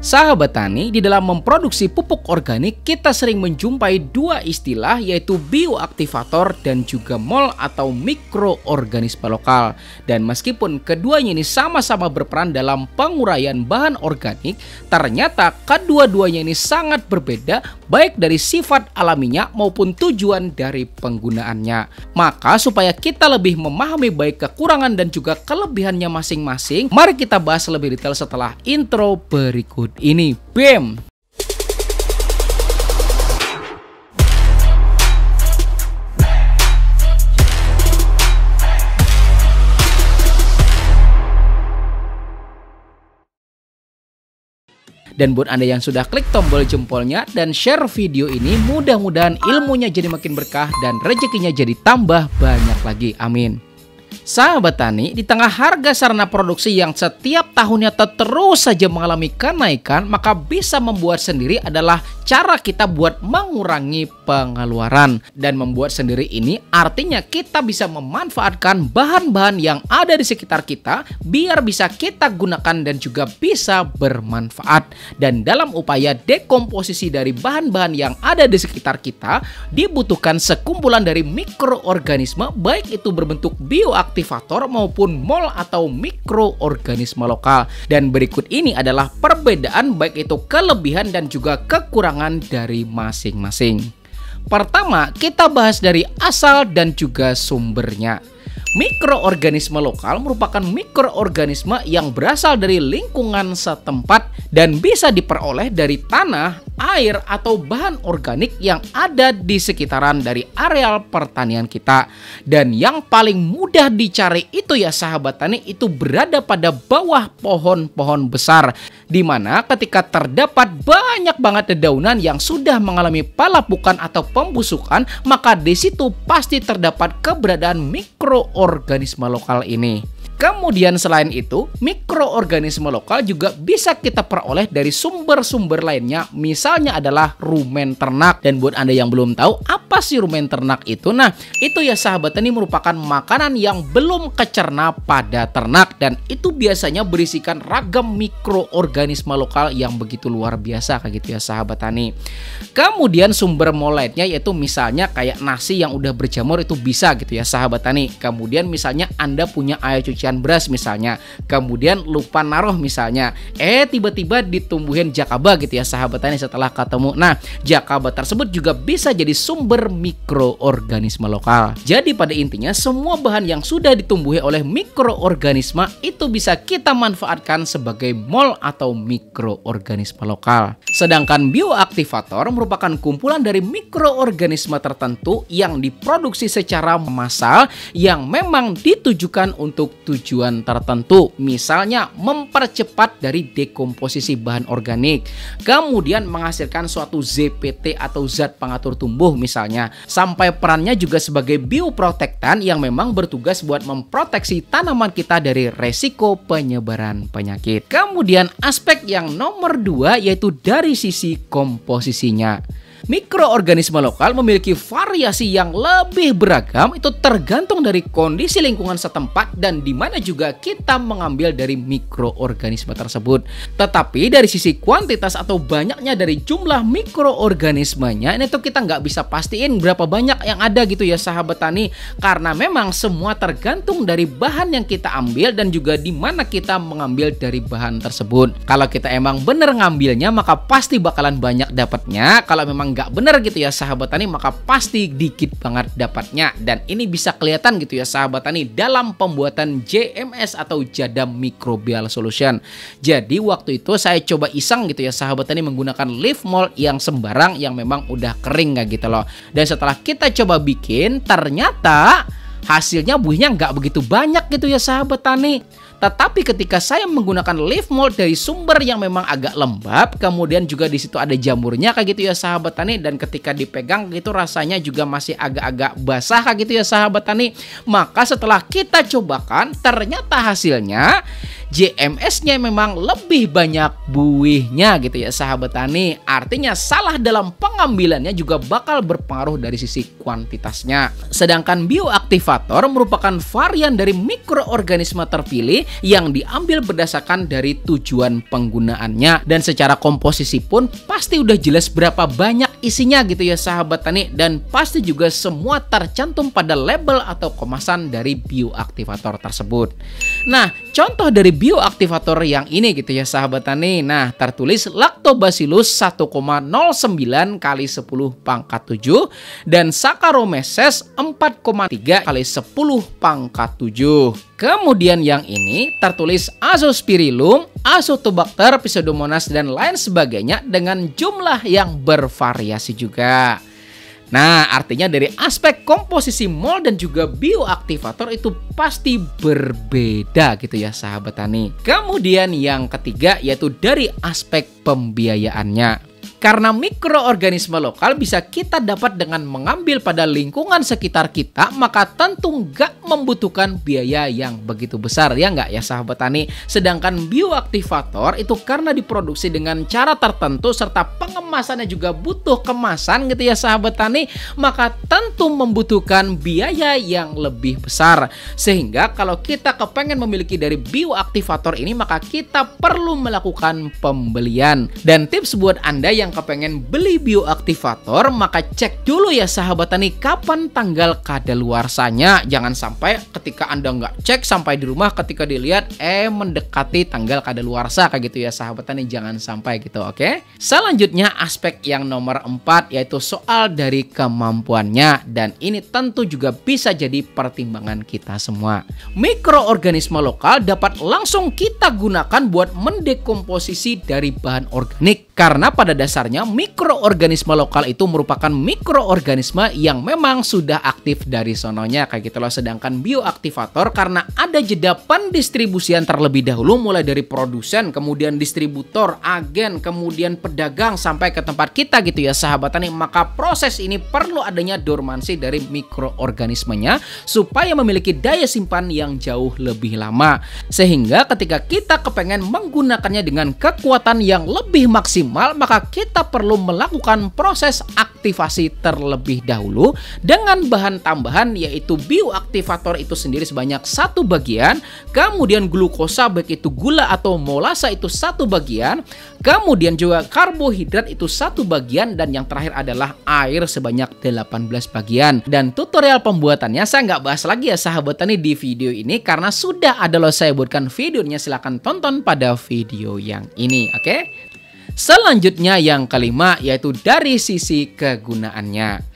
Sahabat tani, di dalam memproduksi pupuk organik kita sering menjumpai dua istilah yaitu bioaktivator dan juga mol atau mikroorganisme lokal. Dan meskipun keduanya ini sama-sama berperan dalam penguraian bahan organik, ternyata kedua-duanya ini sangat berbeda baik dari sifat alaminya maupun tujuan dari penggunaannya. Maka supaya kita lebih memahami baik kekurangan dan juga kelebihannya masing-masing, mari kita bahas lebih detail setelah intro berikut ini. BAM! Dan buat Anda yang sudah klik tombol jempolnya dan share video ini, mudah-mudahan ilmunya jadi makin berkah dan rezekinya jadi tambah banyak lagi. Amin. Sahabat tani, di tengah harga sarana produksi yang setiap tahunnya terus saja mengalami kenaikan, maka bisa membuat sendiri adalah cara kita buat mengurangi pengeluaran. Dan membuat sendiri ini artinya kita bisa memanfaatkan bahan-bahan yang ada di sekitar kita biar bisa kita gunakan dan juga bisa bermanfaat. Dan dalam upaya dekomposisi dari bahan-bahan yang ada di sekitar kita, dibutuhkan sekumpulan dari mikroorganisme, baik itu berbentuk bioaktivator maupun mol atau mikroorganisme lokal. Dan berikut ini adalah perbedaan baik itu kelebihan dan juga kekurangan dari masing-masing. Pertama, kita bahas dari asal dan juga sumbernya. Mikroorganisme lokal merupakan mikroorganisme yang berasal dari lingkungan setempat dan bisa diperoleh dari tanah, air, atau bahan organik yang ada di sekitaran dari areal pertanian kita. Dan yang paling mudah dicari itu ya sahabat tani, itu berada pada bawah pohon-pohon besar, di mana ketika terdapat banyak banget dedaunan yang sudah mengalami pelapukan atau pembusukan, maka di situ pasti terdapat keberadaan mikroorganisme lokal ini. Kemudian selain itu, mikroorganisme lokal juga bisa kita peroleh dari sumber-sumber lainnya, misalnya adalah rumen ternak. Dan buat Anda yang belum tahu apa sih rumen ternak itu, nah itu ya sahabat tani merupakan makanan yang belum kecerna pada ternak, dan itu biasanya berisikan ragam mikroorganisme lokal yang begitu luar biasa kayak gitu ya sahabat tani. Kemudian sumber mol lainnya yaitu misalnya kayak nasi yang udah berjamur, itu bisa gitu ya sahabat tani. Kemudian misalnya Anda punya air cucian beras misalnya, kemudian lupa naruh misalnya, tiba-tiba ditumbuhin jakaba gitu ya sahabat tani setelah ketemu. Nah, jakaba tersebut juga bisa jadi sumber mikroorganisme lokal. Jadi pada intinya semua bahan yang sudah ditumbuhi oleh mikroorganisme itu bisa kita manfaatkan sebagai mol atau mikroorganisme lokal. Sedangkan bioaktivator merupakan kumpulan dari mikroorganisme tertentu yang diproduksi secara massal yang memang ditujukan untuk tujuan tertentu, misalnya mempercepat dari dekomposisi bahan organik, kemudian menghasilkan suatu ZPT atau zat pengatur tumbuh misalnya, sampai perannya juga sebagai bioprotektan yang memang bertugas buat memproteksi tanaman kita dari resiko penyebaran penyakit. Kemudian aspek yang nomor 2 yaitu dari sisi komposisinya. Mikroorganisme lokal memiliki variasi yang lebih beragam, itu tergantung dari kondisi lingkungan setempat dan di mana juga kita mengambil dari mikroorganisme tersebut. Tetapi dari sisi kuantitas atau banyaknya dari jumlah mikroorganismenya, ini tuh kita nggak bisa pastiin berapa banyak yang ada gitu ya sahabat tani, karena memang semua tergantung dari bahan yang kita ambil dan juga di mana kita mengambil dari bahan tersebut. Kalau kita emang bener ngambilnya maka pasti bakalan banyak dapatnya. Kalau memang nggak bener gitu ya sahabat tani, maka pasti dikit banget dapatnya. Dan ini bisa kelihatan gitu ya sahabat tani dalam pembuatan JMS atau Jadam Microbial Solution. Jadi waktu itu saya coba iseng gitu ya sahabat tani menggunakan leaf mold yang sembarang yang memang udah kering kayak gitu loh. Dan setelah kita coba bikin, ternyata hasilnya buihnya nggak begitu banyak gitu ya sahabat tani. Tetapi ketika saya menggunakan leaf mold dari sumber yang memang agak lembab, kemudian juga di situ ada jamurnya kayak gitu ya sahabat tani, dan ketika dipegang gitu rasanya juga masih agak-agak basah kayak gitu ya sahabat tani. Maka setelah kita cobakan, ternyata hasilnya JMS-nya memang lebih banyak buihnya gitu ya sahabat tani. Artinya salah dalam pengambilannya juga bakal berpengaruh dari sisi kuantitasnya. Sedangkan bioaktivator merupakan varian dari mikroorganisme terpilih yang diambil berdasarkan dari tujuan penggunaannya, dan secara komposisi pun pasti udah jelas berapa banyak isinya gitu ya sahabat tani, dan pasti juga semua tercantum pada label atau kemasan dari bioaktivator tersebut. Nah, contoh dari bioaktivator yang ini gitu ya sahabat tani. Nah, tertulis Lactobacillus 1,09 kali 10 pangkat 7 dan Saccharomyces 4,3 kali 10 pangkat 7. Kemudian yang ini tertulis Azospirillum, Azotobacter, Pseudomonas dan lain sebagainya dengan jumlah yang bervariasi juga. Nah, artinya dari aspek komposisi mol dan juga bioaktivator itu pasti berbeda gitu ya sahabat tani. Kemudian yang ketiga yaitu dari aspek pembiayaannya. Karena mikroorganisme lokal bisa kita dapat dengan mengambil pada lingkungan sekitar kita, maka tentu nggak membutuhkan biaya yang begitu besar, ya nggak ya sahabat tani. Sedangkan bioaktivator itu karena diproduksi dengan cara tertentu serta pengemasannya juga butuh kemasan gitu ya sahabat tani, maka tentu membutuhkan biaya yang lebih besar. Sehingga kalau kita kepengen memiliki dari bioaktivator ini, maka kita perlu melakukan pembelian. Dan tips buat Anda yang kepengen beli bioaktivator, maka cek dulu ya sahabat tani kapan tanggal kadaluarsanya. Jangan sampai ketika Anda nggak cek sampai di rumah ketika dilihat mendekati tanggal kadaluarsa kayak gitu ya sahabat tani, jangan sampai gitu. Oke. Selanjutnya aspek yang nomor 4 yaitu soal dari kemampuannya, dan ini tentu juga bisa jadi pertimbangan kita semua. Mikroorganisme lokal dapat langsung kita gunakan buat mendekomposisi dari bahan organik, karena pada dasarnya mikroorganisme lokal itu merupakan mikroorganisme yang memang sudah aktif dari sononya kayak gitu loh. Sedangkan bioaktivator karena ada jeda pendistribusian terlebih dahulu, mulai dari produsen, kemudian distributor, agen, kemudian pedagang sampai ke tempat kita gitu ya sahabat tani, maka proses ini perlu adanya dormansi dari mikroorganismenya supaya memiliki daya simpan yang jauh lebih lama. Sehingga ketika kita kepengen menggunakannya dengan kekuatan yang lebih maksimal, maka kita perlu melakukan proses aktivasi terlebih dahulu dengan bahan tambahan yaitu bioaktivator itu sendiri sebanyak 1 bagian, kemudian glukosa baik itu gula atau molasa itu 1 bagian, kemudian juga karbohidrat itu 1 bagian, dan yang terakhir adalah air sebanyak 18 bagian. Dan tutorial pembuatannya saya nggak bahas lagi ya sahabat tani di video ini karena sudah ada loh saya buatkan videonya, silahkan tonton pada video yang ini. Oke. Selanjutnya yang kelima yaitu dari sisi kegunaannya.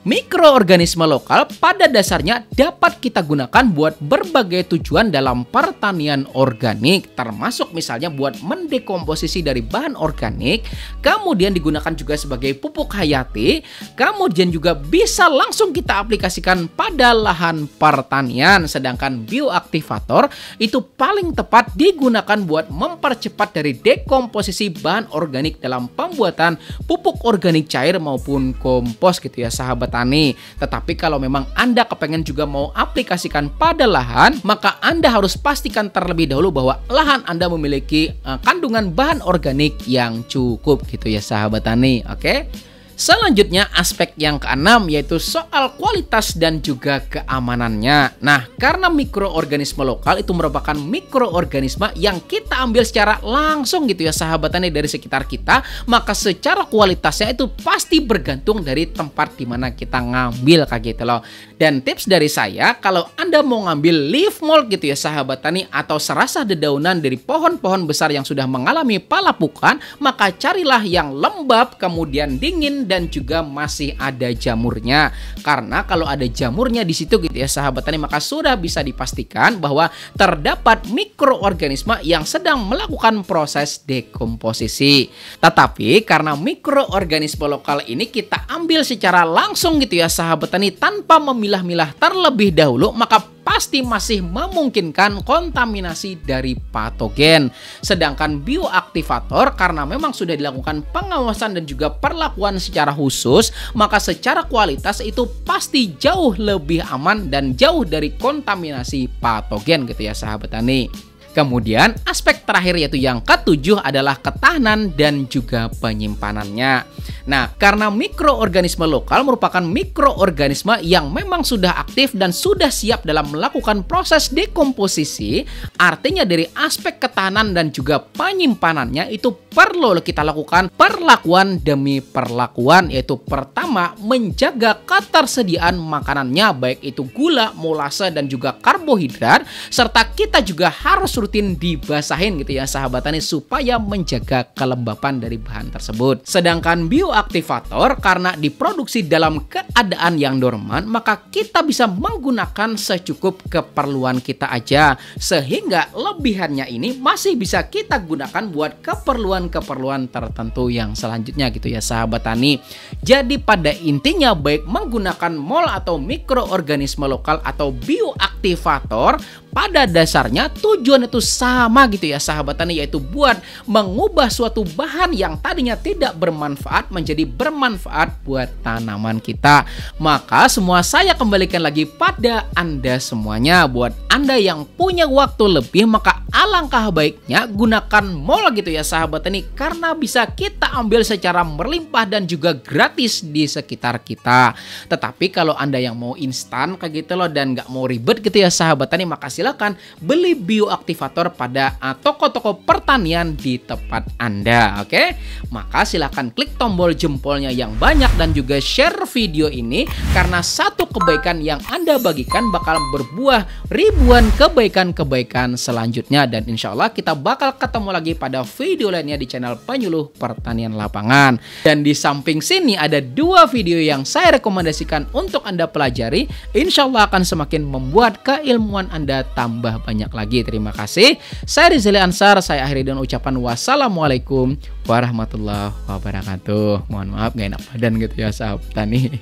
Mikroorganisme lokal pada dasarnya dapat kita gunakan buat berbagai tujuan dalam pertanian organik, termasuk misalnya buat mendekomposisi dari bahan organik, kemudian digunakan juga sebagai pupuk hayati, kemudian juga bisa langsung kita aplikasikan pada lahan pertanian. Sedangkan bioaktivator itu paling tepat digunakan buat mempercepat dari dekomposisi bahan organik dalam pembuatan pupuk organik cair maupun kompos gitu ya sahabat tani. Tetapi kalau memang Anda kepengen juga mau aplikasikan pada lahan, maka Anda harus pastikan terlebih dahulu bahwa lahan Anda memiliki kandungan bahan organik yang cukup gitu ya sahabat tani. Oke. Selanjutnya aspek yang keenam yaitu soal kualitas dan juga keamanannya. Nah, karena mikroorganisme lokal itu merupakan mikroorganisme yang kita ambil secara langsung gitu ya sahabat tani dari sekitar kita, maka secara kualitasnya itu pasti bergantung dari tempat di mana kita ngambil kayak gitu loh. Dan tips dari saya, kalau Anda mau ngambil leaf mold gitu ya sahabat tani atau serasah dedaunan dari pohon-pohon besar yang sudah mengalami palapukan, maka carilah yang lembab, kemudian dingin dan juga masih ada jamurnya. Karena kalau ada jamurnya di situ gitu ya sahabat tani, maka sudah bisa dipastikan bahwa terdapat mikroorganisme yang sedang melakukan proses dekomposisi. Tetapi karena mikroorganisme lokal ini kita ambil secara langsung gitu ya sahabat tani tanpa memilah-milah terlebih dahulu, maka pasti masih memungkinkan kontaminasi dari patogen. Sedangkan bioaktivator karena memang sudah dilakukan pengawasan dan juga perlakuan secara khusus, maka secara kualitas itu pasti jauh lebih aman dan jauh dari kontaminasi patogen gitu ya sahabat tani. Kemudian aspek terakhir yaitu yang ketujuh adalah ketahanan dan juga penyimpanannya. Nah, karena mikroorganisme lokal merupakan mikroorganisme yang memang sudah aktif dan sudah siap dalam melakukan proses dekomposisi, artinya dari aspek ketahanan dan juga penyimpanannya itu perlu kita lakukan perlakuan demi perlakuan, yaitu pertama menjaga ketersediaan makanannya baik itu gula, molase dan juga karbohidrat, serta kita juga harus rutin dibasahin gitu ya sahabat tani supaya menjaga kelembapan dari bahan tersebut. Sedangkan bioaktivator karena diproduksi dalam keadaan yang dorman, maka kita bisa menggunakan secukup keperluan kita aja, sehingga lebihannya ini masih bisa kita gunakan buat keperluan tertentu yang selanjutnya gitu ya sahabat tani. Jadi pada intinya baik menggunakan mol atau mikroorganisme lokal atau bioaktivator, pada dasarnya tujuan itu sama gitu ya sahabat tani, yaitu buat mengubah suatu bahan yang tadinya tidak bermanfaat menjadi bermanfaat buat tanaman kita. Maka semua saya kembalikan lagi pada Anda semuanya. Buat Anda yang punya waktu lebih, maka alangkah baiknya gunakan mol gitu ya sahabat tani, karena bisa kita ambil secara berlimpah dan juga gratis di sekitar kita. Tetapi kalau Anda yang mau instan kayak gitu loh dan nggak mau ribet gitu ya sahabat tani, maka silakan beli bioaktivator pada toko-toko pertanian di tempat Anda. Oke, maka silakan klik tombol jempolnya yang banyak dan juga share video ini, karena satu kebaikan yang Anda bagikan bakal berbuah ribuan kebaikan-kebaikan selanjutnya. Dan insya Allah kita bakal ketemu lagi pada video lainnya di channel Penyuluh Pertanian Lapangan. Dan di samping sini ada dua video yang saya rekomendasikan untuk Anda pelajari. Insya Allah akan semakin membuat keilmuan Anda tambah banyak lagi. Terima kasih. Saya Rizali Ansar, saya akhiri dengan ucapan wassalamualaikum warahmatullahi wabarakatuh. Mohon maaf gak enak badan gitu ya sahabat tani.